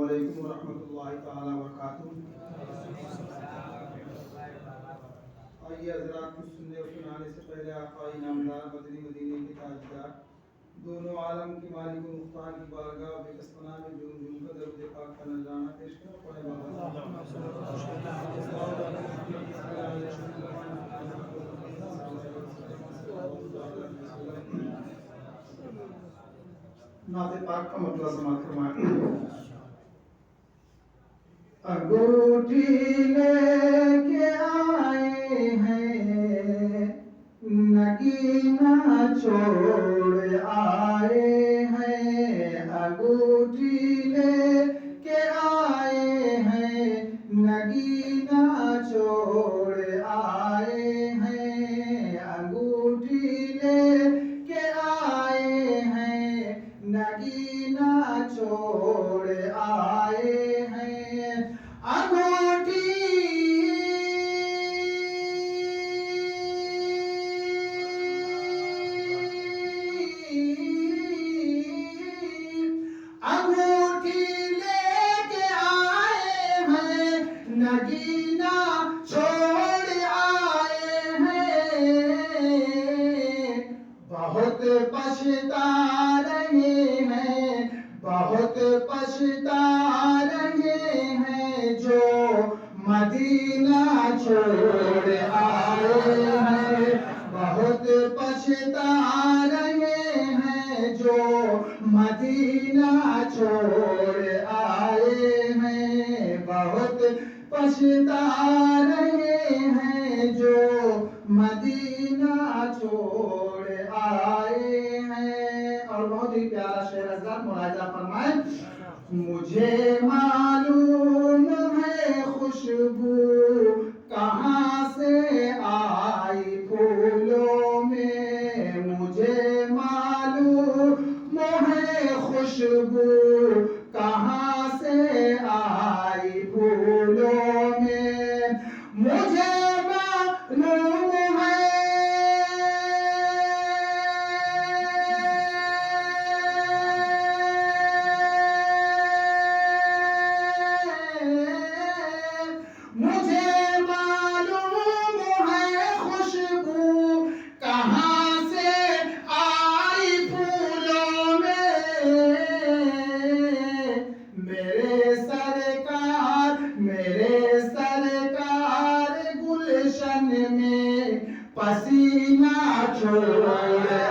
علیکم ورحمۃ اللہ تعالی وبرکاتہ۔ آئیے حضرات، کچھ سننے اور سنانے سے پہلے آقائی نامدار مدنی مدینے کے تاجدار دونوں عالم کی مالک و مختار کی بارگاہ بے کسپنا میں جھوم جھوم کر درود پاک کا نذرانہ پیش کرو۔ پڑھے نعت پاک کا مطلب سماعت فرمائیں۔ انگوٹھی لے کے آئے ہیں، نگینہ چھوڑ آئے ہیں۔ انگوٹھی لے کے آئے ہیں، نگینہ چھوڑ آئے ہیں۔ انگوٹھی لے کے آئے ہیں، نگینہ چھوڑ آئے ہیں۔ انگوٹھی لے کے آئے ہیں، نگینہ چھوڑ آئے ہیں۔ بہت پچھتا رہے ہیں، بہت پچھتا رہے ہیں، جو مدینہ چھوڑ آئے ہیں۔ بہت پچھتا رہے ہیں، جو مدینہ چھوڑ آئے ہیں۔ بہت پچھتا رہے ہیں، جو مدینہ چھوڑ آئے ہیں۔ اور بہت ہی پیارا شعر حضرات ملاحظہ فرمائیں۔ مجھے معلوم ہے خوشبو کہاں سے آئی پھولوں میں، مجھے معلوم ہے خوشبو کہاں سے آئی پھولوں میں، مجھے معلوم ہے خوشبو کہاں سے آئی پھولوں میں۔ میرے سرکار گلشن میں پسینہ چھوڑ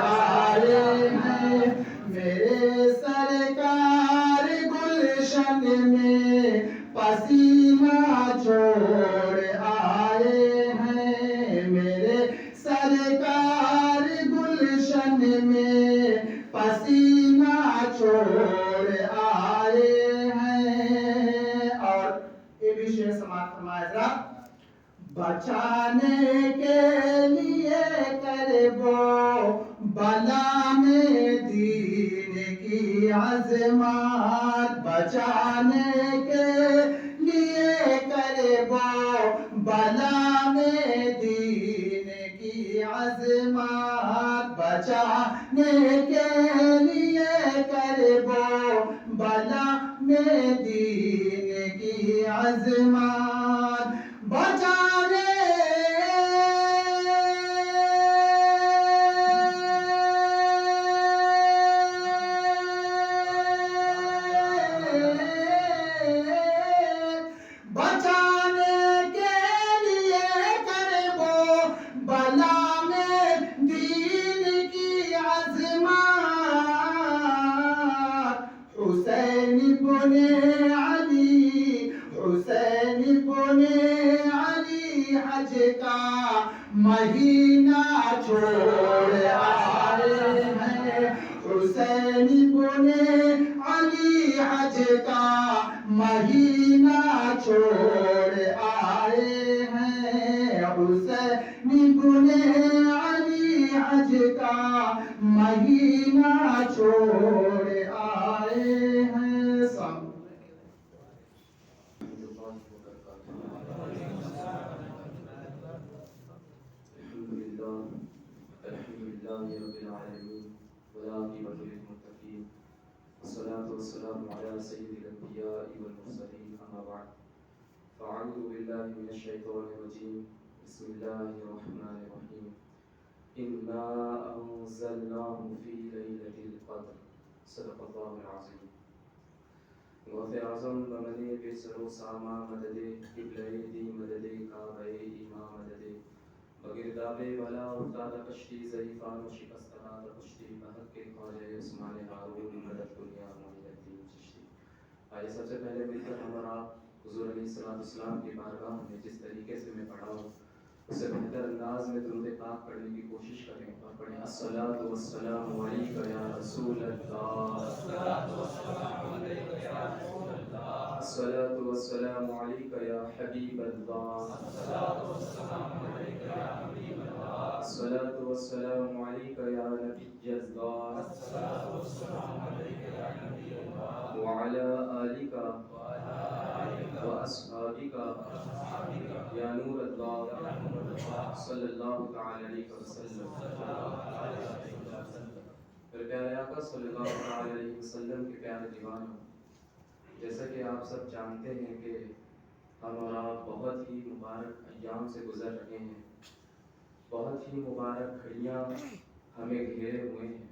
آئے ہیں۔ میرے سرکار گلشن میں پسینہ چھوڑ آئے ہیں۔ میرے سرکار گلشن میں پسینہ چھوڑ آئے ہیں۔ اور یہ بھی شعر سماعت فرمائے حضرات۔ بچانے کے لیے کربو بلا میں دین کی عظمت، بچانے کے لیے کربو بلا میں دین کی عظمت، بچانے کے لیے کربو بلا میں دین کی عظمت، بچانے کے لیے کربو بلا میں دین کی عظمت، حسین بن علی، حسین بن علی حج کا مہینہ چھوڑ آئے ہیں۔ حسین بن علی حج کا مہینہ چھوڑ آئے ہیں۔ حسین بن علی حج کا مہینہ چھوڑ آئے ہیں۔ الحمدللہ رب العالمین والعاقبۃ للمتقین، والصلاة والسلام علی سید الانبیاء الأنبياء والمرسلين أما بعد فأعوذ بالله من الشيطان الرجيم بسم الله الرحمن الرحيم إنا أنزلناه في ليلة القدر صدق الله العظيم غوث اعظم بمدے بسر و ساما مددے قبلے دی مددے کعبے ایما مددے بگرداب والا افتاد کشتی ضعیفان و شکستہ کشتی بحق کے خواجہ عثمان ہارون مدد دنیا معین الدین چشتی. آئیے سب سے پہلے مل کر ہم اور آپ حضور علیہ السلام کی بارگاہ میں جس طریقے سے میں پڑھا ہوں اسے بہتر انداز میں درود پاک پڑھنے کی کوشش کریں اور پڑھیں الصلاۃ والسلام علیک یا رسول اللہ، الصلاۃ والسلام علیک یا حبیب اللہ، الصلاۃ والسلام علیک یا نبی اللہ وعلی آلک واصحابک یا نور اللہ صلی اللہ تعالی علیہ وسلم. پھر پیارے آقا صلی اللہ تعالی علیہ وسلم کے پیارے دیوانوں، جیسا کہ آپ سب جانتے ہیں کہ ہم اور آپ بہت ہی مبارک ایام سے گزر رہے ہیں، بہت ہی مبارک گھڑیاں ہمیں گھیرے ہوئے ہیں،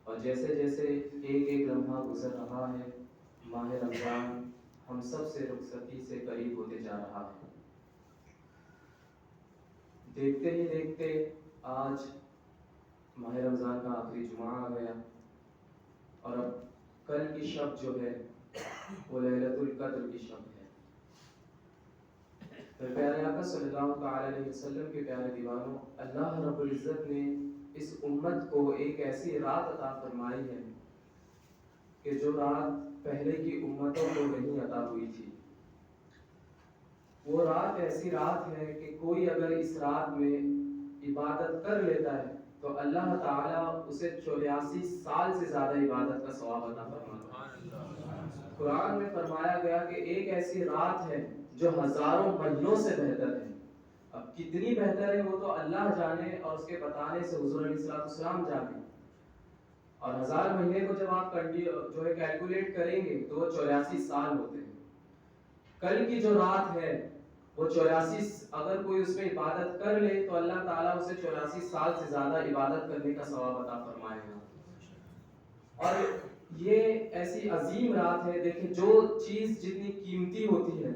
اور جیسے جیسے ایک ایک لمحہ گزر رہا ہے ماہ رمضان ہم سب سے رخصتی سے قریب ہوتے جا رہا ہے. دیکھتے ہی دیکھتے آج ماہ رمضان کا آخری جمعہ آ گیا، اور اب کل کی شب جو ہے وہ لیلۃ القدر کی شب ہے. پھر پیارے آقا صلی اللہ تعالی علیہ وسلم کے پیارے دیوانوں، اللہ رب العزت نے اس امت کو ایک ایسی رات عطا فرمائی ہے کہ جو رات پہلے کی امتوں کو نہیں عطا ہوئی تھی. وہ رات ایسی رات ہے کہ کوئی اگر اس رات میں عبادت کر لیتا ہے تو اللہ تعالیٰ اسے 84 سال سے زیادہ عبادت کا ثواب عطا فرماتا ہے. قرآن میں فرمایا گیا کہ ایک ایسی رات ہے جو ہزاروں مہینوں سے بہتر ہے. اب کتنی بہتر ہے وہ تو اللہ جانے اور اس کے بتانے سے حضور علیہ السلام جانے. اور 1000 مہینے کو جب آپ جو ہے کیلکولیٹ کریں گے تو وہ 84 سال ہوتے ہیں. کل کی جو رات ہے وہ 84، اگر کوئی اس میں عبادت کر لے تو اللہ تعالیٰ اسے 84 سال سے زیادہ عبادت کرنے کا ثواب عطا فرمائے گا. اور یہ ایسی عظیم رات ہے، دیکھیں جو چیز جتنی قیمتی ہوتی ہے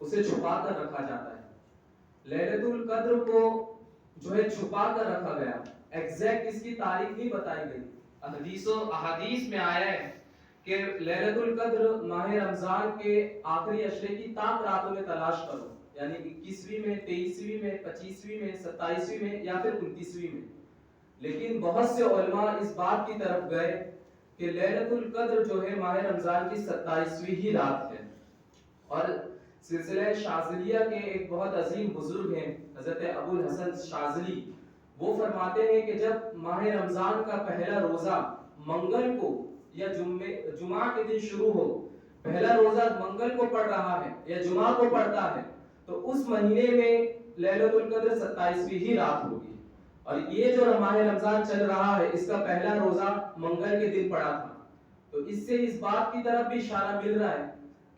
اسے چھپا کر رکھا جاتا ہے. لیلۃ القدر کو جو ہے چھپا کر رکھا گیا، ایگزیکٹ اس کی تاریخ نہیں بتائی گئی. احادیث میں آیا ہے کہ لیلۃ القدر ماہ رمضان کے آخری عشرے کی تاک راتوں میں تلاش کرو، یعنی 21ویں میں، 23ویں میں، 25ویں میں، 27ویں میں یا پھر 29ویں میں. لیکن بہت سے علماء اس بات کی طرف گئے کہ لیلۃ القدر جو ہے ماہ رمضان کی 27ویں ہی رات ہے. اور سلسلہ شاذلیہ کے ایک بہت عظیم بزرگ ہیں حضرت ابو الحسن شاذلی، وہ فرماتے ہیں کہ جب ماہ رمضان کا پہلا روزہ منگل کو یا جمعہ کے دن شروع ہو، پہلا روزہ منگل کو پڑ رہا ہے یا جمعہ کو پڑتا ہے تو اس مہینے میں لیلۃ القدر 27ویں ہی رات ہوگی. اور یہ جو ماہ رمضان چل رہا ہے اس کا پہلا روزہ منگل کے دن پڑا تھا. تو اس سے اس بات کی طرف بھی اشارہ مل رہا ہے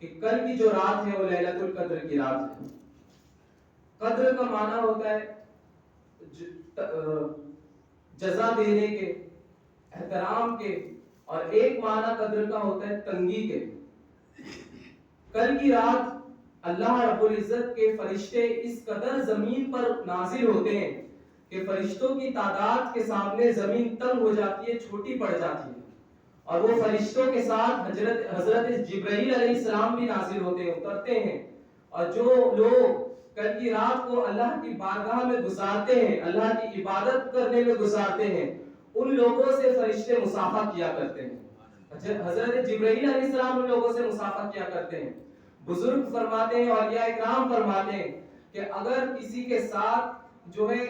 کہ کل کی جو رات ہے وہ لیلۃ القدر کی رات ہے. قدر کا معنی ہوتا ہے جزا دینے کے، احترام کے، اور ایک معنی قدر کا ہوتا ہے تنگی کے. کل کی رات اللہ رب العزت کے فرشتے اس قدر زمین پر نازل ہوتے ہیں کہ فرشتوں کی تعداد کے سامنے زمین تنگ ہو جاتی ہے، چھوٹی پڑ جاتی ہے. اور وہ فرشتوں کے ساتھ حضرت جبرائیل علیہ السلام بھی نازل ہوتے ہیں، اترتے ہیں. اور جو لوگ کل کی رات کو اللہ کی بارگاہ میں گزارتے ہیں، اللہ کی عبادت کرنے میں گزارتے ہیں، ان لوگوں سے فرشتے مصافحہ کیا کرتے ہیں. حضرت جبرائیل علیہ السلام ان لوگوں سے مصافحہ کیا کرتے ہیں. بزرگ فرماتے ہیں، اولیاء اکرام فرماتے ہیں کہ اگر کسی کے ساتھ جو ہے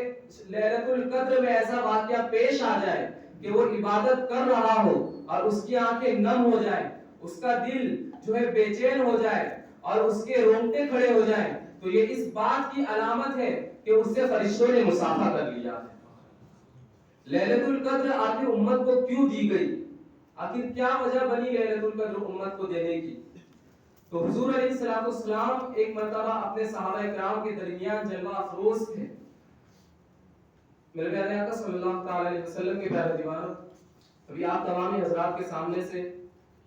لیلۃ القدر میں ایسا واقعہ پیش آ جائے کہ وہ عبادت کر رہا ہو اور اس کی آنکھیں نم ہو جائیں، اس کا دل جو ہے بے چین ہو جائے اور اس کے رونگٹے کھڑے ہو جائیں، تو یہ اس بات کی علامت ہے کہ اس سے فرشتوں نے مصافحہ کر لیا ہے. لیلۃ القدر آخر امت کو کیوں دی گئی؟ آخر کیا وجہ بنی لیلۃ القدر امت کو دینے کی؟ تو حضور علیہ السلام ایک مرتبہ اپنے صحابہ کرام کے درمیان جلوہ افروز تھے. میرے پیارے آقا صلی اللہ تعالی علیہ وسلم کے پیارے دیوانوں، ابھی آپ تمام حضرات کے سامنے سے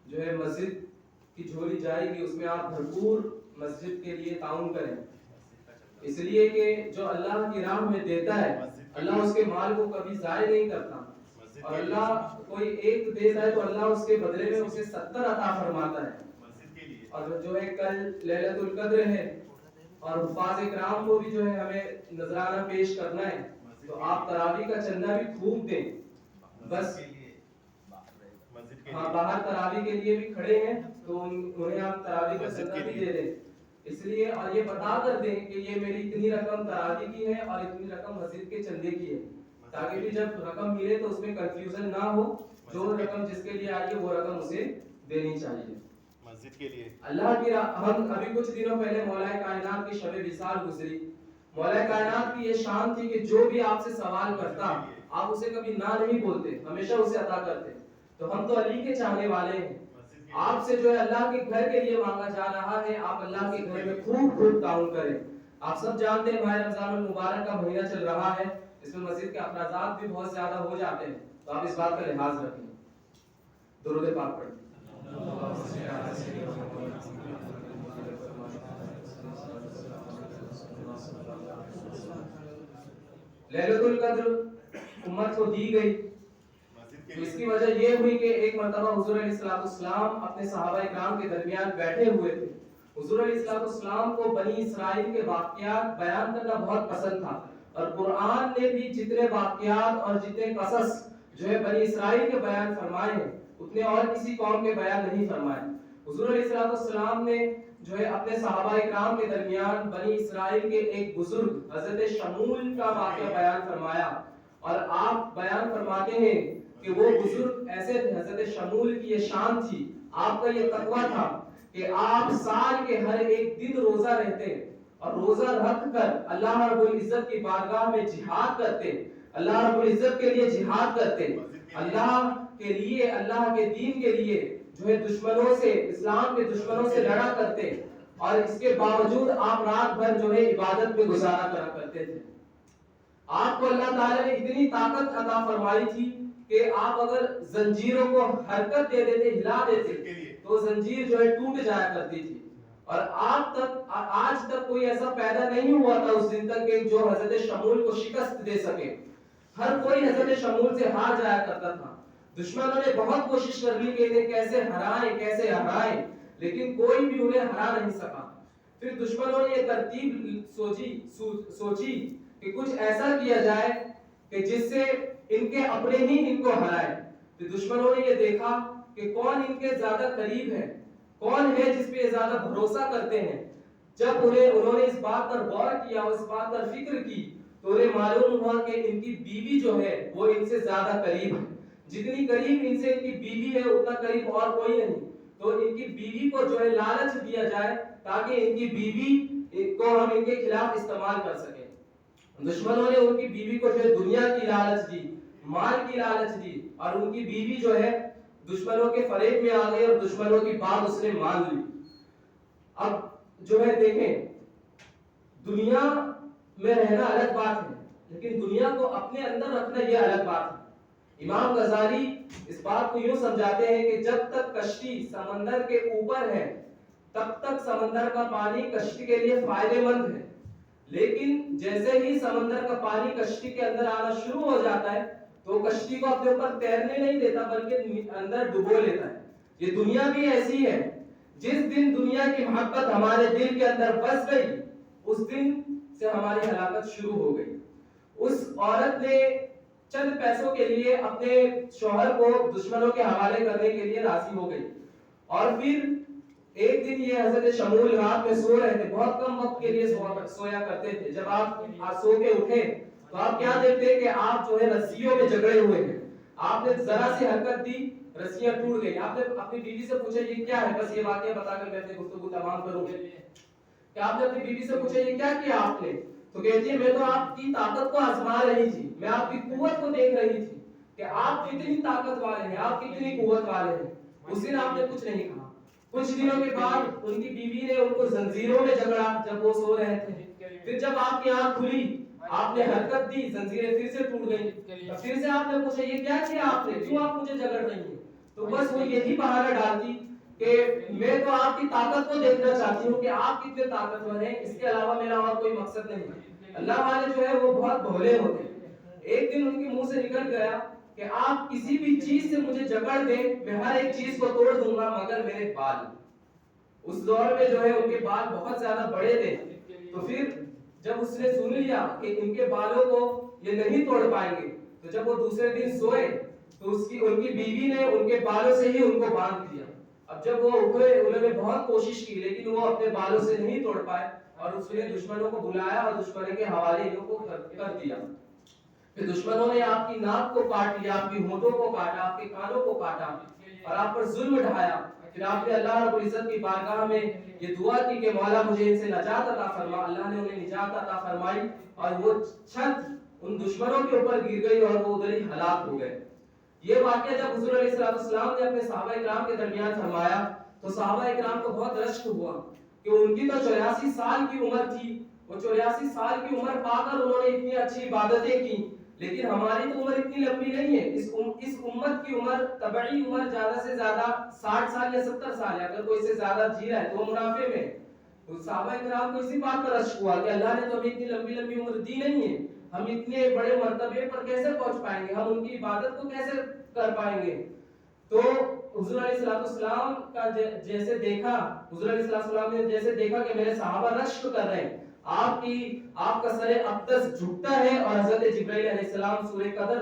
جو ہے مسجد کی جھولی جائے گی، اس میں آپ بھرپور مسجد کے لیے تعاون کریں، اس لیے کہ جو اللہ کی راہ میں دیتا ہے اللہ اس کے مال کو کبھی ضائع نہیں کرتا، اور اللہ کوئی ایک دیتا ہے تو اللہ اس کے بدلے میں اسے 70 عطا فرماتا ہے. اور جو ہے کل لیلۃ القدر ہے اور حفاظ کرام کو بھی جو ہے ہمیں نذرانہ پیش کرنا ہے، تو آپ تراویح کا چندہ بھی خوب دیں. بس ہاں باہر تراویح کے لیے بھی کھڑے ہیں تو انہیں آپ تراویح کا چندہ بھی دے دیں، اس لیے اور یہ بتا کر دیں کہ یہ میری اتنی رقم تراویح کی ہے اور اتنی رقم مسجد کے چندے کی ہے، تاکہ بھی جب رقم ملے تو اس میں کنفیوژن نہ ہو، جو رقم جس کے لیے آئی ہے وہ رقم اسے دینی چاہیے مسجد کے لیے. اللہ کی ہم ابھی کچھ دنوں پہلے مولا کائنات کی شب وصال گزری. مولا کائنات کی یہ شان تھی کہ جو بھی آپ سے سوال کرتا آپ اسے کبھی نہ نہیں بولتے، ہمیشہ اسے عطا کرتے. تو ہم تو علی کے چاہنے والے ہیں، آپ سے جو ہے اللہ کے گھر کے لیے مانگا جا رہا ہے، آپ اللہ کے گھر میں خوب خوب تعاون کریں. آپ سب جانتے ہیں ماہ رمضان المبارک کا مہینہ چل رہا ہے، اس میں مسجد کے اخراجات بھی بہت زیادہ ہو جاتے ہیں، تو آپ اس بات کا لحاظ رکھیں. درود پاک پڑھیں. لیلۃ القدر امت کو دی گئی، تو اس کی وجہ یہ ہوئی کہ ایک مرتبہ حضور علیہ السلام اپنے صحابہ کرام کے درمیان بیٹھے ہوئے تھے. حضور علیہ السلام کو بنی اسرائیل کے واقعات بیان کرنا بہت پسند تھا، اور قرآن نے بھی جتنے واقعات اور جتنے قصص جو ہے بنی اسرائیل کے بیان فرمائے ہیں اتنے اور کسی قوم کے بیان نہیں فرمائے. حضور علیہ السلام نے جو ہے اپنے صحابہ کرام کے درمیان بنی اسرائیل کے ایک بزرگ حضرت شمول کا واقعہ بیان فرمایا، اور آپ بیان فرماتے ہیں کہ وہ بزرگ ایسے تھے، حضرت شمول کی یہ شان تھی، آپ کا یہ تقویٰ تھا کہ آپ سال کے ہر ایک دن روزہ رہتے اور روزہ رکھ کر اللہ رب العزت کی بارگاہ میں جہاد کرتے، اللہ رب العزت کے لیے جہاد کرتے، اللہ کے لیے، اللہ کے دین کے لیے جو ہے دشمنوں سے، اسلام کے دشمنوں سے لڑا کرتے، اور اس کے باوجود آپ رات بھر جو ہے عبادت میں گزارا کرا کرتے تھے. آپ کو اللہ تعالیٰ نے اتنی طاقت عطا فرمائی تھی کہ آپ اگر زنجیروں کو حرکت دے دیتے، ہلا دیتے، تو زنجیر جو ہے ٹوٹ جایا کرتی تھی. اور آج تک کوئی ایسا پیدا نہیں ہوا تھا اس دن تک کہ جو حضرت شمول کو شکست دے سکے. ہر کوئی حضرت شمول سے ہار جایا کرتا تھا. دشمنوں نے بہت کوشش کر لی کہ انہیں کیسے ہرائیں، لیکن کوئی بھی انہیں ہرا نہیں سکا. پھر دشمنوں نے یہ ترتیب سوچی کہ کچھ ایسا کیا جائے کہ جس سے ان کے اپنے ہی ان کو ہرائے. پھر دشمنوں نے یہ دیکھا کہ کون ان کے زیادہ قریب ہے، کون ہے جس پہ زیادہ بھروسہ کرتے ہیں. جب انہوں نے اس بات پر غور کیا، اس بات پر فکر کی، تو انہیں معلوم ہوا کہ ان کی بیوی جو ہے وہ ان سے زیادہ قریب ہے. جتنی قریب ان سے ان کی بیوی ہے اتنا قریب اور کوئی نہیں. تو ان کی بیوی کو جو ہے لالچ دیا جائے تاکہ ان کی بیوی کو ہم ان کے خلاف استعمال کر سکیں. دشمنوں نے ان کی بیوی کو جو ہے دنیا کی لالچ دی، مال کی لالچ دی، اور ان کی بیوی جو ہے دشمنوں کے فریب میں آ گئی اور دشمنوں کی بات اس نے مان لی. اب جو ہے دیکھیں، دنیا میں رہنا الگ بات ہے، لیکن دنیا کو اپنے اندر رکھنا یہ الگ بات ہے. امام غزالی اس بات کو یوں سمجھاتے ہیں کہ جب تک کشتی سمندر کے اوپر ہے تب تک سمندر کا پانی کشتی کے لیے فائدہ مند ہے، لیکن جیسے ہی سمندر کا پانی کشتی کے اندر آنا شروع ہو جاتا ہے تو کشتی کو اپنے اوپر تیرنے نہیں دیتا بلکہ اندر ڈبو لیتا ہے. یہ دنیا بھی ایسی ہے، جس دن دنیا کی محبت ہمارے دل کے اندر بس گئی اس دن سے ہماری ہلاکت شروع ہو گئی. اس عورت نے چند پیسوں کے لیے اپنے شوہر کو دشمنوں کے حوالے کرنے کے لیے راضی ہو گئی، اور پھر ایک دن یہ حضرت شمول رات میں سو رہے تھے، بہت کم وقت کے لیے سویا کرتے تھے. جب آپ سو کے اٹھے تو آپ کیا دیکھتے کہ آپ جو ہے رسیوں میں جکڑے ہوئے ہیں. آپ نے ذرا سی حرکت دی، رسیاں ٹوٹ گئی. آپ نے اپنی بیوی سے پوچھا یہ کیا ہے، بس یہ واقعہ بتا کر میں اپنی گفتگو تمام کروں. کہ آپ نے اپنی بیوی سے پوچھا یہ کیا کیا آپ نے، تو کہتی ہے میں تو آپ کی طاقت کو آزما رہی تھی، میں آپ کی قوت کو دیکھ رہی تھی کہ آپ کتنی طاقت والے ہیں، آپ کتنی قوت والے ہیں. اس دن آپ نے کچھ نہیں کہا. کچھ دنوں کے بعد ان کی بیوی نے ان کو زنجیروں میں جکڑا جب وہ سو رہے تھے. پھر جب آپ کی آنکھ کھلی, آپ نے حرکت دی, زنجیریں پھر سے ٹوٹ گئی. پھر سے آپ نے پوچھا یہ کیا کیا آپ نے, کیوں آپ مجھے جکڑ رہی ہیں؟ تو بس وہ یہی بہانہ ڈالتی کہ میں تو آپ کی طاقت کو دیکھنا چاہتی ہوں کہ آپ کتنے طاقتور ہیں, اس کے علاوہ میرا اور کوئی مقصد نہیں. اللہ والے جو ہے وہ بہت بھولے ہوتے ہیں. ایک دن ان کے منہ سے نکل گیا کہ آپ کسی بھی چیز سے مجھے جکڑ دیں, میں ہر ایک چیز کو توڑ دوں گا مگر میرے بال. اس دور میں جو ہے ان کے بال بہت زیادہ بڑے تھے. تو پھر جب اس نے سن لیا کہ ان کے بالوں کو یہ نہیں توڑ پائیں گے, تو جب وہ دوسرے دن سوئے تو ان کی بیوی نے ان کے بالوں سے ہی ان کو باندھ دیا. اب جب وہ اٹھے, انہوں نے بہت کوشش کی لیکن وہ اپنے بالوں سے نہیں توڑ پائے, اور اس نے دشمنوں کو بلایا اور دشمنوں کے حوالے ان کو کر دیا. پھر دشمنوں نے آپ کی ناک کو کاٹ لیا, آپ کی ہونٹوں کو کاٹا, آپ کے کانوں کو کاٹا اور آپ پر ظلم ڈھایا. پھر آپ نے اللہ رب العزت کی بارگاہ میں یہ دعا کی کہ مولا مجھے ان سے نجات عطا فرما. اللہ نے انہیں نجات عطا فرمائی اور وہ چھت ان دشمنوں کے اوپر گر گئی اور وہ ادھر ہی ہلاک ہو گئے. یہ واقعہ جب حضور علیہ السلام نے اپنے صحابہ اکرام کے درمیان فرمایا تو صحابہ اکرام کو بہت رشک ہوا کہ ان کی تو 84 سال کی عمر تھی. وہ 84 سال کی عمر پا کر انہوں نے اتنی اچھی عبادتیں کی, لیکن ہماری تو عمر اتنی لمبی نہیں ہے. اس امت کی عمر طبعی عمر زیادہ سے زیادہ 60 سال یا 70 سال ہے. اگر کوئی سے زیادہ جی رہا ہے تو وہ منافع میں. تو صحابہ کرام کو اسی بات پر رشک ہوا کہ اللہ نے تو ہمیں اتنی لمبی عمر دی نہیں ہے, ہم اتنے بڑے مرتبے پر کیسے پہنچ پائیں گے, ہم ان کی عبادت کو کیسے کر پائیں گے. تو حضور علیہ السلام کا جیسے دیکھا, حضور علیہ السلام نے جیسے دیکھا کہ میرے صحابہ رشک کر رہے ہیں, آپ کا سر اقدس جھکتا ہے اور حضرت جبرائیل علیہ السلام سورہ قدر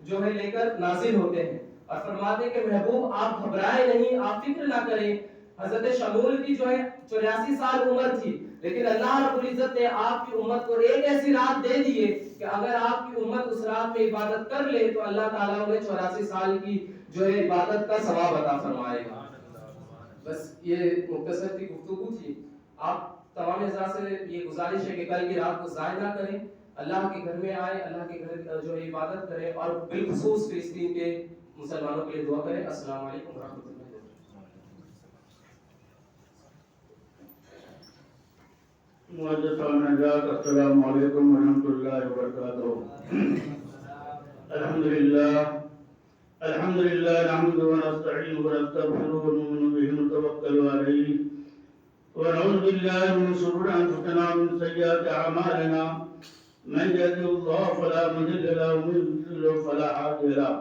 جو ہے لے کر نازل ہوتے ہیں اور فرماتے ہیں کہ محبوب آپ گھبرائے نہیں, آپ فکر نہ کریں. حضرت شمول کی جو ہے 84 سال عمر تھی, لیکن اللہ رب العزت نے آپ کی امت کو ایک ایسی رات دے دی ہے کہ اگر آپ کی امت اس رات میں عبادت کر لے تو اللہ تعالیٰ انہیں 84 سال کی جو ہے عبادت کا ثواب عطا فرمائے گا. بس یہ مختصر کی گفتگو تھی. آپ تمام اعزاز سے یہ گزارش ہے کہ کل کی رات کو ضائع نہ کریں, اللہ کے گھر میں آئیں, اللہ کے گھر جو ہے عبادت کریں اور بالخصوص فلسطین کے مسلمانوں کے لیے دعا کریں. السلام علیکم ورحمۃ اللہ. السلام علیکم ورحمۃ اللہ وبرکاتہ. الحمد للہ نحمده ونستعینه ونستغفره ونؤمن به ونتوکل علیہ ونعوذ باللہ من شرور انفسنا ومن سیئات اعمالنا من يهده الله فلا مضل له ومن يضلل فلا هادي له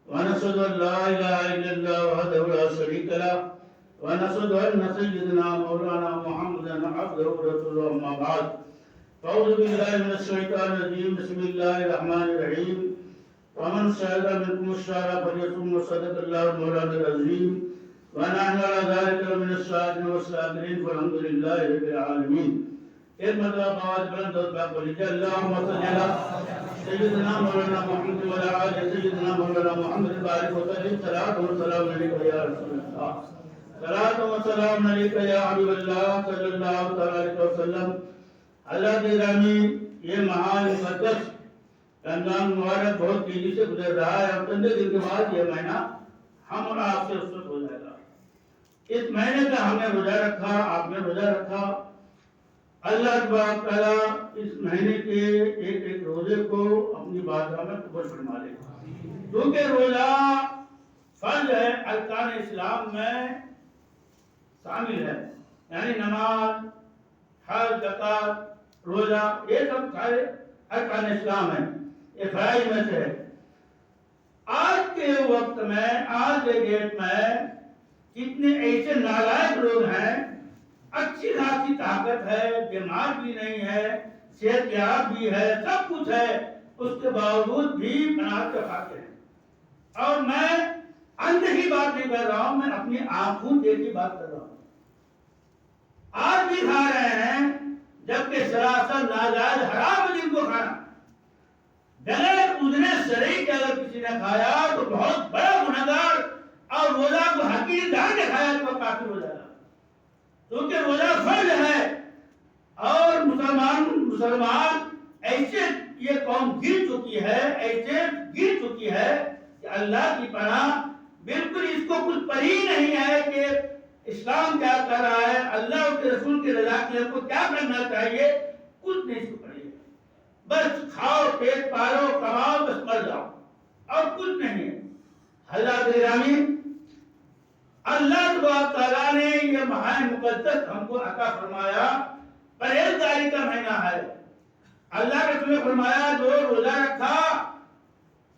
ونشهد ان لا اله الا الله وحده لا شريك له ونشهد ان سيدنا مولانا محمدا عبده ورسوله اما بعد فاعوذ بالله من الشيطان الرجيم بسم الله الرحمن الرحيم ومن شهد منكم الشهر فليصم صدق الله المولانا العظيم ونحن على ذلك من الشاهدين والشاكرين فالحمد لله رب العالمين. ایک مرتبہ آواز بلند اور باقی بولیے اللہم صل علی سیدنا مولانا محمد وعلی آل سیدنا مولانا محمد بارک وسلم. صلاۃ و سلام علیک یا رسول اللہ, صلاۃ و سلام علیک یا حبیب اللہ صلی اللہ علیہ وسلم. اللہ کے گرامی, یہ مہان مقدس رمضان مبارک بہت تیزی سے گزر رہا ہے اور چند دن کے بعد یہ مہینہ ہم اور آپ سے رخصت ہو جائے گا. اس مہینے کا ہم نے روزہ رکھا, آپ نے روزہ رکھا. اللہ تبارک تعالیٰ اس مہینے کے ایک ایک روزے کو اپنی بارگاہ میں قبول فرما لے, کیونکہ روزہ فرض ہے, ارکان اسلام میں شامل ہے. یعنی نماز, حج, زکات, روزہ, یہ سب سارے ارکان اسلام ہیں, یہ فرائض میں سے ہے. آج کے وقت میں, آج کے ڈیٹ میں کتنے ایسے نالائق لوگ ہیں, اچھی خاصی طاقت ہے, بیمار بھی نہیں ہے, صحت یاب بھی ہے, سب کچھ ہے, اس کے باوجود بھی بنا کے کھاتے ہیں. اور میں اندھے کی بات نہیں کر رہا ہوں, میں اپنی آنکھوں دیکھی بات کر رہا ہوں. آج بھی کھا رہے ہیں جبکہ سراسر ناجائز حرام ہے جن کو کھانا. بغیر اذن شرعی کے اگر کسی نے کھایا تو بہت بڑا گنہگار, اور روزہ کو حقیقی جان کے کھایا تو کافر ہو جائے گا, کیونکہ روزہ فرض ہے. اور مسلمان ایسے یہ قوم گر چکی ہے, ایسے گر چکی ہے کہ اللہ کی پناہ بالکل اس کو کچھ پری نہیں ہے کہ اسلام کیا کہہ رہا ہے، اللہ اور کے رسول کی رضا کے لیے ہم کو کیا کرنا چاہیے، کچھ نہیں سکھائیے، بس کھاؤ، پیٹ پالو، کماؤ، بس مر جاؤ، اور کچھ نہیں ہے۔ حضرات گرامی، اللہ تبارک تعالیٰ نے یہ ماہ مقدس ہم کو عطا فرمایا، پرہیزگاری کا مہینہ ہے۔ اللہ کے رسول نے فرمایا جو روزہ رکھا،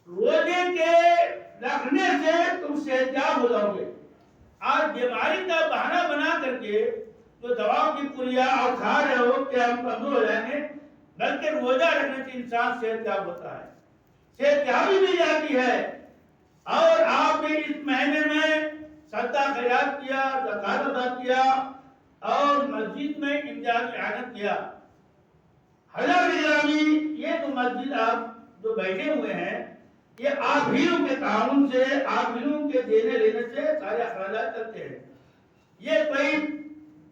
روزے کے رکھنے سے تم صحتیاب ہو جاؤ گے، اور بیماری کا بہانہ بنا کر کے جو دواؤں کی پوریاں اور کھا رہے ہو کہ ہم کمزور ہو جائیں گے، بلکہ روزہ رکھنے سے انسان صحتیاب ہوتا ہے، صحتیابی مل جاتی ہے۔ اور آپ نے اس مہینے میں صدقہ خیرات کیا، زکات ادا کیا، اور مسجد میں امداد اعانت کیا۔ حضرات گرامی، یہ تو مسجد آپ جو بیٹھے ہوئے ہیں، یہ آپ ہیوں کے تعاون سے، آپ ہیوں کے دینے لینے سے سارے اخراجات چلتے ہیں۔ یہ کوئی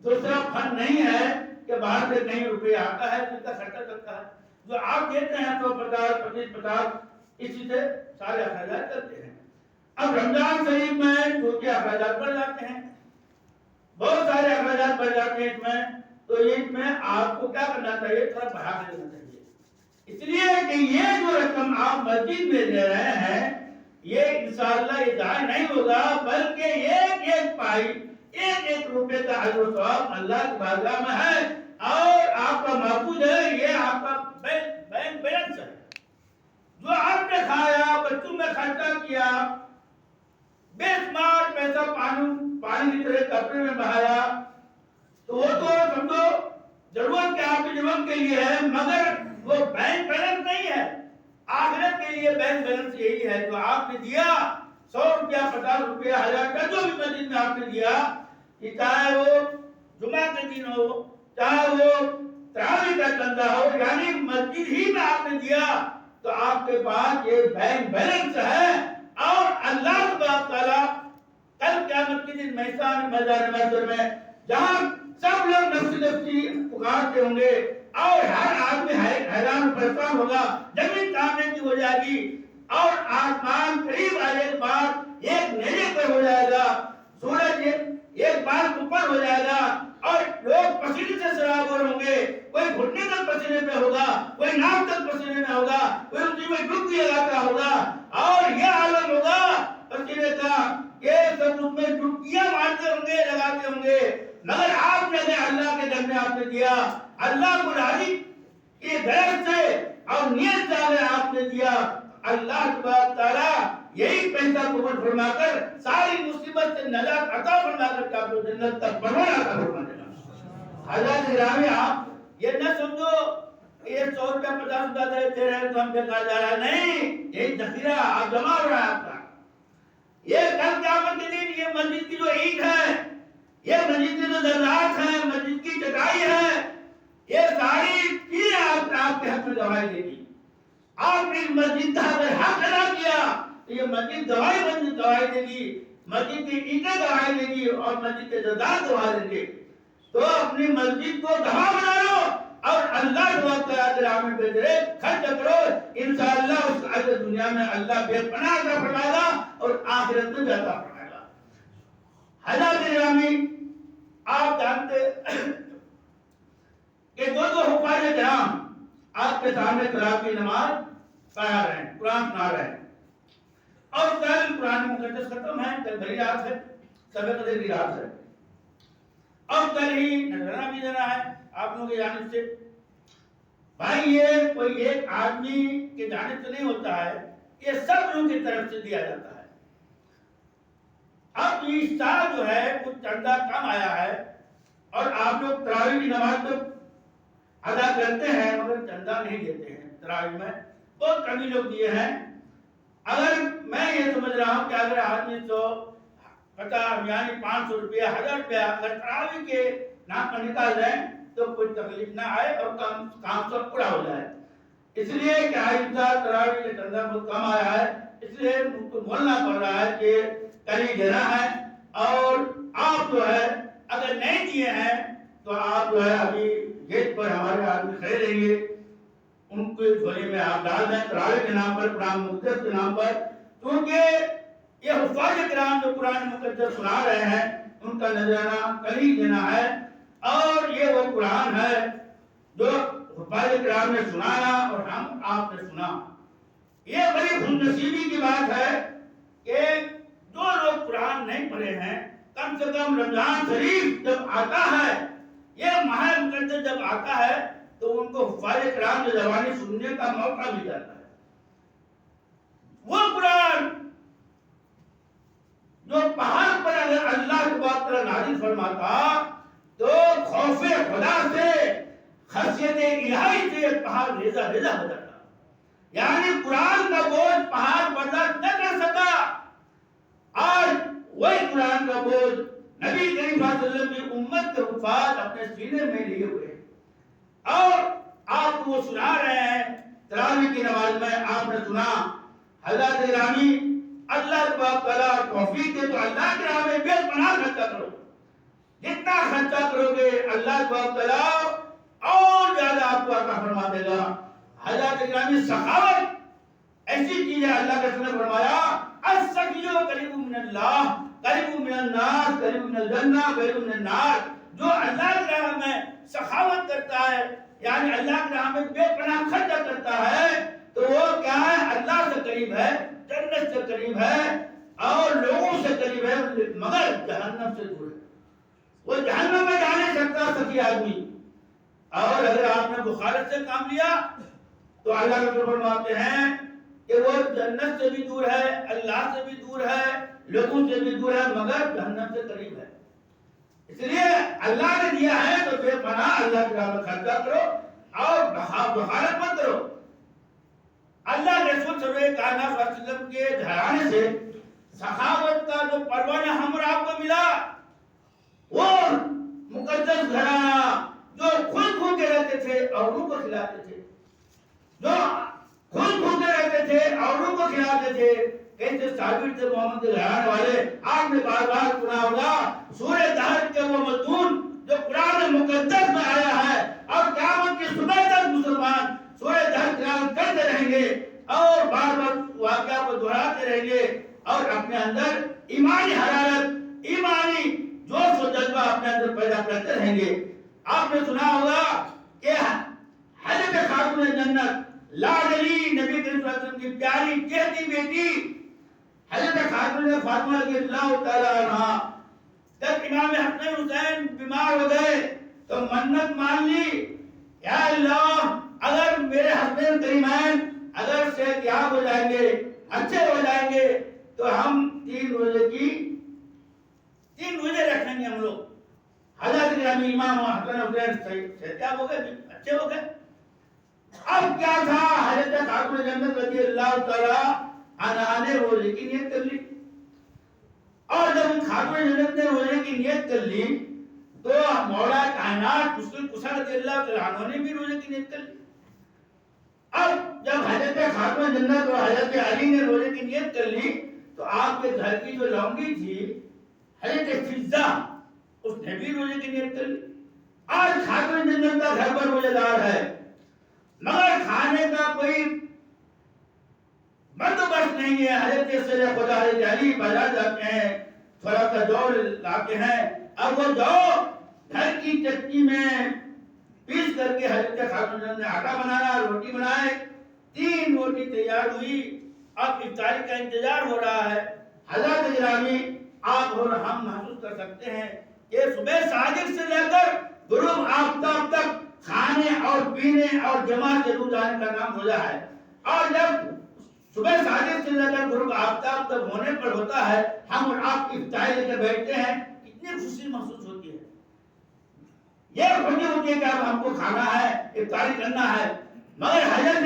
دوسرا فن نہیں ہے کہ باہر سے کہیں روپے آتا ہے جس کا خرچہ چلتا ہے، جو آپ دیتے ہیں 100، 50، اسی سے سارے اخراجات چلتے ہیں۔ اب رمضان شریف میں جو کہ اخراجات بڑھ جاتے ہیں، بہت سارے اخراجات بڑھ جاتے ہیں اس میں، تو اس میں آپ کو کیا کرنا چاہیے، تھوڑا بڑھا کے دینا چاہیے، اس لیے کہ یہ جو رقم آپ مسجد میں دے رہے ہیں، یہ انشاءاللہ یہ ضائع نہیں ہوگا، بلکہ ایک ایک پائی، ایک ایک روپے کا اجر و ثواب اللہ کی بارگاہ میں ہے، اور آپ کا محفوظ ہے، یہ آپ کا بینک بیلنس ہے۔ جو آپ نے کھایا، بچوں میں خرچہ کیا، بے شمار پیسہ پانی کی طرح کپڑے میں بہایا، تو وہ تو سمجھو ضرورت کے آپ کی ضرورت کے لیے ہے، مگر وہ بینک بیلنس نہیں ہے۔ آخرت کے لیے بینک بیلنس یہی ہے، جو آپ نے دیا 100 روپیہ، 50 روپیہ، 1000 کا جو بھی مسجد میں آپ نے دیا، یہ چاہے وہ جمعہ کے دن ہو، چاہے وہ تراویح کا چندہ ہو، یعنی مسجد ہی میں آپ نے دیا، تو آپ کے پاس یہ بینک بیلنس ہے۔ اور اللہ تبارک تعالیٰ کل قیامت کے دن میدان محشر میں جہاں سب لوگ نفسی نفسی پکارتے ہوں گے، اور ہر آدمی حیران پریشان ہوگا، زمین کانپنے کی ہو جائے گی، اور آسمان قریب آنے کے بعد ایک نیزے پر ہو جائے گا، سورج ایک بار اوپر ہو جائے گا، اور لوگ پسینے سے سرابور ہوں گے، کوئی گھٹنے تک پسینے میں ہوگا، کوئی ناک تک پسینے میں ہوگا، کوئی اسی میں ڈبکی لگاتا ہوگا، اور یہ عالم ہوگا پسینے کا کہ سب اس میں ڈبکیاں مارتے ہوں گے، لگاتے ہوں گے، مگر آپ نے اللہ کے گھر میں آپ نے دیا، اللہ کو راضی کی غیر سے اور نیت سے آپ نے دیا، اللہ تبارک تعالیٰ یہی پیسہ قبول فرما کر ساری مصیبت سے نجات عطا فرما کر آپ کو جنت تک بڑھانا عطا فرما دے گا۔ حضرات گرامی، آپ یہ نہ سمجھو یہ 100 روپیہ 50 روپیہ دے رہے ہیں تو ہم پہ کہا جا رہا ہے، نہیں، یہی ذخیرہ آپ جمع ہو رہا ہے آپ کا۔ یہ کل قیامت کے دن یہ مسجد کی جو اینٹ ہے، یہ مسجد کی جو ذرات ہیں، مسجد کی چٹائی ہے، یہ ساری چیزیں آپ کے حق میں گواہی دے گی۔ آپ نے مسجد کا اگر حق ادا کیا تو یہ مسجد گواہی دے گی، مسجد کی اینٹیں گواہی دے گی، اور مسجد کے ذرات گواہی دیں گے۔ تو اپنی مسجد کو گواہ بنا لو، اور اللہ کے راہ میں بھیجے خرچ کرو، انشاءاللہ اس اجر دنیا میں اللہ بے پناہ عطا فرمائے گا، اور آخرت میں بھی عطا فرمائے گا۔ حضرات گرامی، آپ جانتے کہ دو حفاظ کرام آپ کے سامنے تراویح کی نماز پڑھا رہے ہیں، قرآن سنا رہے ہیں، اور کل قرآن مقدس ختم ہے، کل بڑی رات ہے، شب قدر کی رات ہے، اور کل ہی نذرانہ بھی دینا ہے آپ لوگوں کی جانب سے۔ بھائی یہ کوئی ایک آدمی کی جانب سے نہیں ہوتا ہے، یہ سب لوگوں کی طرف سے دیا جاتا ہے۔ اب اس سال جو ہے کچھ چندہ کم آیا ہے، اور آپ لوگ تراویح کی نماز تو ادا کرتے ہیں مگر چندہ نہیں دیتے ہیں۔ تراویح میں بہت کمی لوگ دیے ہیں۔ اگر میں یہ سمجھ رہا ہوں کہ اگر آدمی 150 یعنی 500 روپیہ، 1000 روپیہ اگر تراویح کے نام پر نکال دیں تو کوئی تکلیف نہ آئے، اور کام سب پورا ہو جائے۔ اس لیے کہ آئندہ تراویح کے چندہ بہت کم آیا ہے، اس لیے مجھ کو بولنا پڑ رہا ہے کہ کہیں دینا ہے، اور آپ جو ہے اگر نہیں دیے ہیں تو آپ جو ہے ابھی گیٹ پر ہمارے آدمی کھڑے رہیں گے، ان کے جھولے میں آپ ڈال دیں تراویح کے نام پر، قرآن مقدس کے نام پر، کیونکہ یہ حفاظ کرام جو قرآن مقدس سنا رہے ہیں ان کا نذرانہ کل ہی دینا ہے، اور یہ وہ قرآن ہے جو حفاظ کرام نے سنایا اور ہم آپ نے سنا۔ یہ بڑی خوش نصیبی کی بات ہے کہ جو لوگ قرآن نہیں پڑھے ہیں، کم سے کم رمضان شریف جب آتا ہے، یہ ماہ مقدس جب آتا ہے، تو ان کو حفاظ کرام کی زبانی سننے کا موقع مل جاتا ہے۔ وہ قرآن جو پہاڑ پر اگر اللہ تبارک و تعالی نازل فرماتا تو خوف خدا سے، خشیت الہی سے پہاڑ ریزہ ریزہ ہو جاتا، یعنی قرآن کا بوجھ پہاڑ برداشت نہ کر سکا۔ آج وہی قرآن کا بوجھ نبی کریم صلی اللہ علیہ وسلم کی امت کے حفاظ اپنے سینے میں لیے ہوئے اور آپ کو وہ سنا رہے ہیں۔ تراویح کی نماز میں آپ نے سنا حضرت گرامی اللہ تبارک و تعالی توفیق دے تو اللہ کے راہ میں بے پناہ خرچہ کرو، جتنا خرچہ کرو گے اللہ تبارک و تعالی اور زیادہ آپ کو عطا فرما دے گا۔ حضرت گرامی سخاوت ایسی چیز ہے، اللہ کے رسول نے فرمایا السخیُّ قریب من اللہ، قریب من الناس، قریب من الجنہ، قریب من النار۔ جو اللہ کے راہ میں سخاوت کرتا ہے، یعنی اللہ کے راہ میں بے پناہ خرچہ کرتا ہے، تو وہ کیا ہے؟ اللہ سے قریب ہے، جنت سے قریب ہے اور لوگوں سے قریب ہے، مگر جہنم سے دور ہے۔ وہ جہنم میں جا نہیں سکتا سخی آدمی۔ اور اگر آپ نے بخارت سے کام لیا تو اللہ کے رسول فرماتے ہیں کہ وہ جنت سے بھی دور ہے، اللہ سے بھی دور ہے، لوگوں سے بھی دور ہے، مگر جہنم سے قریب ہے۔ اس لیے اللہ نے دیا ہے تو بے پناہ اللہ کے راہ میں خرچہ کرو اور بخارت مت کرو۔ اللہ کے رسول صلی اللہ علیہ وسلم کے گھرانے سے سخاوت کا جو پروانہ ہم اور آپ کو ملا، وہ مقدس گھرانہ جو خود بھوکے رہتے تھے اوروں کو کھلاتے تھے، جو خود بھوکے رہتے تھے اوروں کو کھلاتے تھے، کیسے صابر تھے محمد کے گھرانے والے۔ آپ نے بار بار سنا ہوگا سورہ دہر کے وہ متون جو قرآن مقدس میں آیا ہے، اور قیامت کی صبح تک مسلمان سورہ دہر تلاوت کرتے رہیں گے اور بار بار واقعہ کو دہراتے رہیں گے اور اپنے اندر ایمانی حرارت، ایمانی جوش و جذبہ اپنے اندر پیدا کرتے رہیں گے۔ آپ نے سنا ہوگا کہ حضرت خاتون جنت لاڈلی نبی کریم صلی اللہ علیہ وسلم کی پیاری چہتی بیٹی حضرت خاتون فاطمہ رضی اللہ تعالی عنہا جب امام حسن حسین بیمار ہو گئے تو منت مان لی، یا اللہ اگر میرے حسنین کریمین اگر صحتیاب ہو جائیں گے، اچھے ہو جائیں گے، تو ہم 3 روزے رکھیں گے ہم لوگ۔ حضرت گرامی امام حسن حسین صحتیاب ہو گئے، اچھے ہو گئے۔ اب کیا تھا؟ حضرت خاتون جنت رضی اللہ تعالی عنہا نے روزے کی نیت کر لی، اور جب خاتون جنت نے روزے کی نیت کر لی تو مولا کائنات مشکل کشا رضی اللہ تعالی عنہ نے بھی روزے کی نیت کر لی۔ اب جب حضرت خاتون جنت اور حضرت علی نے روزے کی نیت کر لی تو آپ کے گھر کی جو لونڈی تھی حضرت فضہ، اس نے بھی روزے کی نیت کر لی۔ آج خاتون جنت کا گھر پر روزے دار ہے، مگر کھانے کا کوئی بندوبست نہیں ہے۔ حضرت سید خدا حضرت علی بازار جاتے ہیں، تھوڑا سا جو لاتے ہیں، اب وہ جو گھر کی چکی میں پیس کر کے حضرت خاتون جنت نے آٹا بنایا، روٹی بنائے، 3 روٹی تیار ہوئی، اب افطاری کا انتظار ہو رہا ہے۔ حضرت گرامی آپ اور ہم محسوس کر سکتے ہیں کہ صبح صادق سے لے کر غروب آفتاب تک کھانے اور پینے اور جماعت سے دور جانے کا نام روزہ ہے، اور جب صبح صادق سے لے کر غروب آفتاب تک ہونے پر ہوتا ہے، ہم اور آپ افطاری لے کر بیٹھتے ہیں، کتنی خوشی محسوس ہوتی ہے۔ یہ خوشی ہوتی ہے کہ اب ہم کو کھانا ہے، افطاری کرنا ہے، مگر حضرت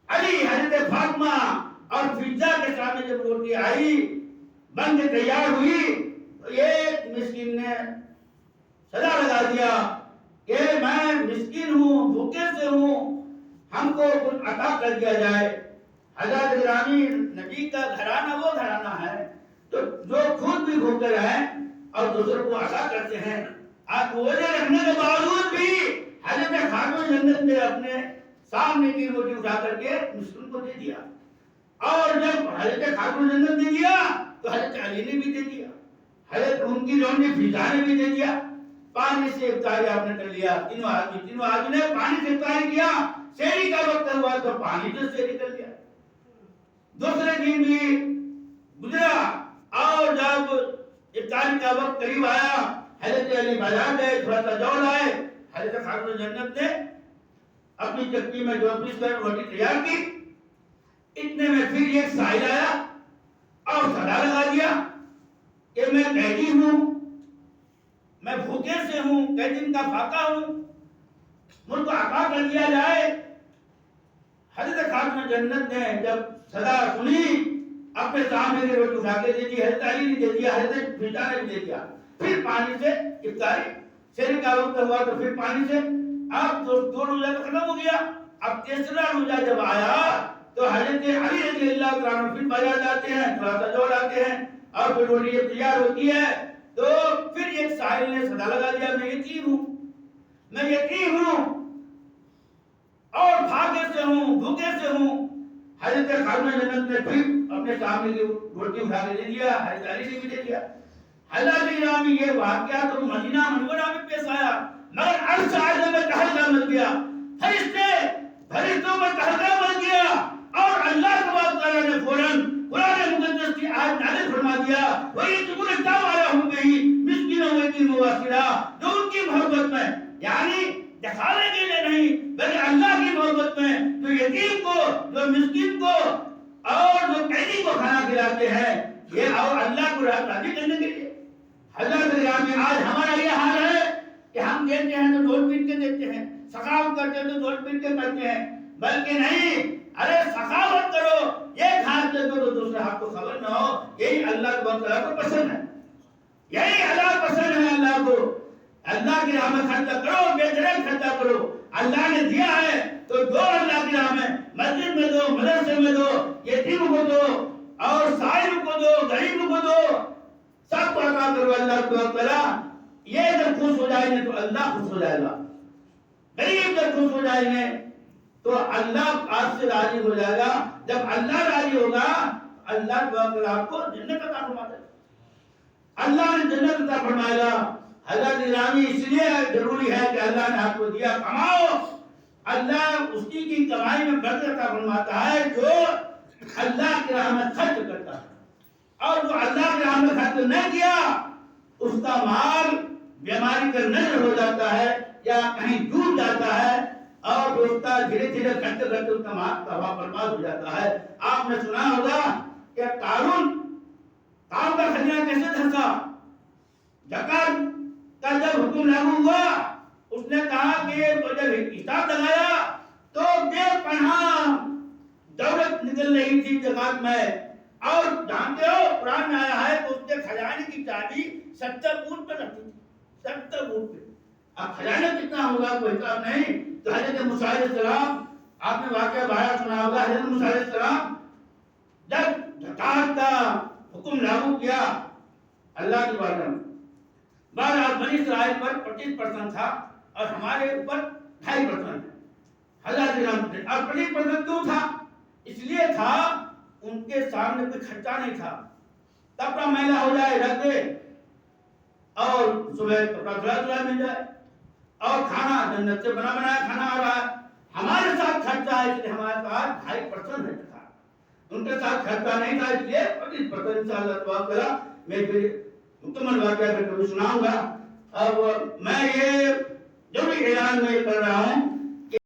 علی، حضرت فاطمہ اور فضہ کے سامنے جب روٹی آئی، بن کے تیار ہوئی، تو ایک مسکین نے صدا لگا دیا کہ میں مسکین ہوں، بھوکے سے ہوں، ہم کو کچھ عطا کر دیا جائے۔ حضرت گرامی نبی کا گھرانہ وہ گھرانہ ہے تو جو خود بھی بھوکے رہیں اور دوسروں کو عطا کرتے ہیں۔ آپ روزے رکھنے کے باوجود بھی حضرت خاتون جنت نے اپنے سامنے کی روٹی اٹھا کر کے مسکین کو دے دیا، اور جب حضرت خاتون جنت نے دیا تو حضرت علی نے بھی دے دیا، حضرت ان کی لونڈی فضا نے بھی دے دیا، پانی سے افطاری آپ نے کر لیا، تینوں آدمی نے پانی سے افطاری کیا، سحری کا وقت ہوا تو پانی سے سحری کر لیا۔ دوسرے دن بھی گزرا اور جب افطاری کا وقت قریب آیا، حضرت علی بازار گئے، تھوڑا سا جوڑ آئے، حضرت خاتون جنت نے اپنی چکی میں جو پیس کر روٹی تیار کی، اتنے میں پھر ایک سائل آیا اور صدا لگا دیا کہ میں قیدی ہوں، میں بھوکے سے ہوں، کئی دن کا فاقہ ہوں، مجھ کو عطا کر دیا جائے۔ حضرت خاتون جنت نے جب صدا سنی، اپنے سامنے کی روٹی اٹھا کے دے دی، حضرت علی نے دے دیا، حضرت فضا نے بھی دے دیا، پھر پانی سے افطاری، سحری کا وقت ہوا تو پھر پانی سے، اب دو روزہ تو ختم ہو گیا، اب تیسرا روزہ جب آیا تو حضرت علی رضی اللہ عنہ پھر بازار جاتے ہیں، تھوڑا سا جوڑ آتے ہیں اور پھر روٹی تیار ہوتی ہے تو پھر ایک سائل نے صدا لگا دیا، میں یتیم ہوں، میں یتیم ہوں اور بھاگے سے ہوں، بھوکے سے ہوں۔ حضرت خاتون جنت نے پھر اپنے سامنے کی روٹی اٹھا کے دے دیا، حضرت علی نے بھی دے دیا۔ حضرت گرامی یہ واقعہ تو مدینہ منورہ میں پیش آیا، مگر عرش اعظم میں تہلکہ مچ گیا، فرشتوں میں تہلکہ مچ گیا اور اللہ تبارک تعالیٰ نے فوراً قرآن مقدس کی آیت نازل فرما دیا، وَيَجْعَلُ اللَّهُ عَلَىٰ حُبِّهِ مِسْكِينًا وَيَتِيمًا وَأَسِيرًا، جو ان کی محبت میں، یعنی دکھانے کے لیے نہیں بلکہ اللہ کی محبت میں، جو یتیم کو، جو مسکین کو اور جو قیدی کو کھانا کھلاتے ہیں، یہ اور اللہ کو راضی کرنے کے لیے۔ حضرت گرامی آج ہمارا یہ حال ہے کہ ہم دیتے ہیں تو ڈھول پیٹ کے دیتے ہیں، سخاوت کرتے ہیں تو ڈھول پیٹ کے کرتے ہیں، بلکہ نہیں، ارے سخاوت کرو، ایک ہاتھ دے دو تو دوسرے ہاتھ کو خبر نہ ہو، یہی اللہ کو پسند ہے، یہی اللہ پسند ہے اللہ کو۔ اللہ کی راہ میں خرچہ کرو، بے دریغ خرچہ کرو، اللہ نے دیا ہے تو دو اللہ کی راہ میں، مسجد میں دو، مدرسے میں دو، یتیم کو دو اور سائل کو دو، غریب کو دو، سب کو عطا کرو اللہ کو تعالیٰ۔ یہ جب خوش ہو جائیں گے تو اللہ خوش ہو جائے گا، غریب جب خوش ہو جائیں گے تو اللہ آپ سے راضی ہو جائے گا، جب اللہ راضی ہوگا اللہ تعالیٰ آپ کو جنت عطا فرما دے گا، اللہ نے جنت عطا فرمائے گا۔ حضرت گرامی اس لیے ضروری ہے کہ اللہ نے آپ کو دیا، کماؤ، اللہ اس کی کمائی میں برکت عطا فرماتا ہے جو اللہ کی راہ میں خرچ کرتا ہے، اور جو اللہ کی راہ میں خرچ نہ کیا اس کا مال بیماری کا نظر ہو جاتا ہے یا کہیں ڈوب جاتا ہے اور اس کا دھیرے دھیرے کرتے کرتے اس کا مال تباہ برباد ہو جاتا ہے۔ آپ نے سنا ہوگا کہ قارون کا خزانہ کیسے دھنسا، زکات کا جب حکم لاگو ہوا اس نے کہا کہ جب حساب لگایا تو بے پناہ دولت نکل رہی تھی زکات میں، اور جانتے ہو قرآن میں آیا ہے کہ اس کے خزانے کی چابی 70 اونٹ پہ رکھی تھی، 70 اونٹ پہ۔ اب خزانہ کتنا ہوگا کوئی حساب نہیں۔ تو حضرت موسیٰ علیہ السلام، آپ نے واقعہ باہر سنا ہوگا، حضرت موسیٰ علیہ السلام جب زکات کا حکم لاگو کیا اللہ کی بارگاہ میں، بہرحال بنی اسرائیل پر 25% تھا اور ہمارے اوپر 2.5% ہے، حضرت گرامی، اور 25% کیوں تھا؟ اس لیے تھا ان کے سامنے کوئی خرچہ نہیں تھا، کپڑا میلا ہو جائے رکھ دے اور صبح کپڑا دھلا مل جائے، اور کھانا جنت سے بنا بنایا کھانا آ رہا ہے، ہمارے ساتھ خرچہ ہے اس لیے ہمارے پاس 2.5% ہے تھا، ان کے ساتھ خرچہ نہیں تھا اس لیے 25% انشاءاللہ تعالیٰ میں پھر مکمل واقعہ پھر کبھی سناؤں گا۔ اب میں یہ جو بھی اعلان میں کر رہا ہوں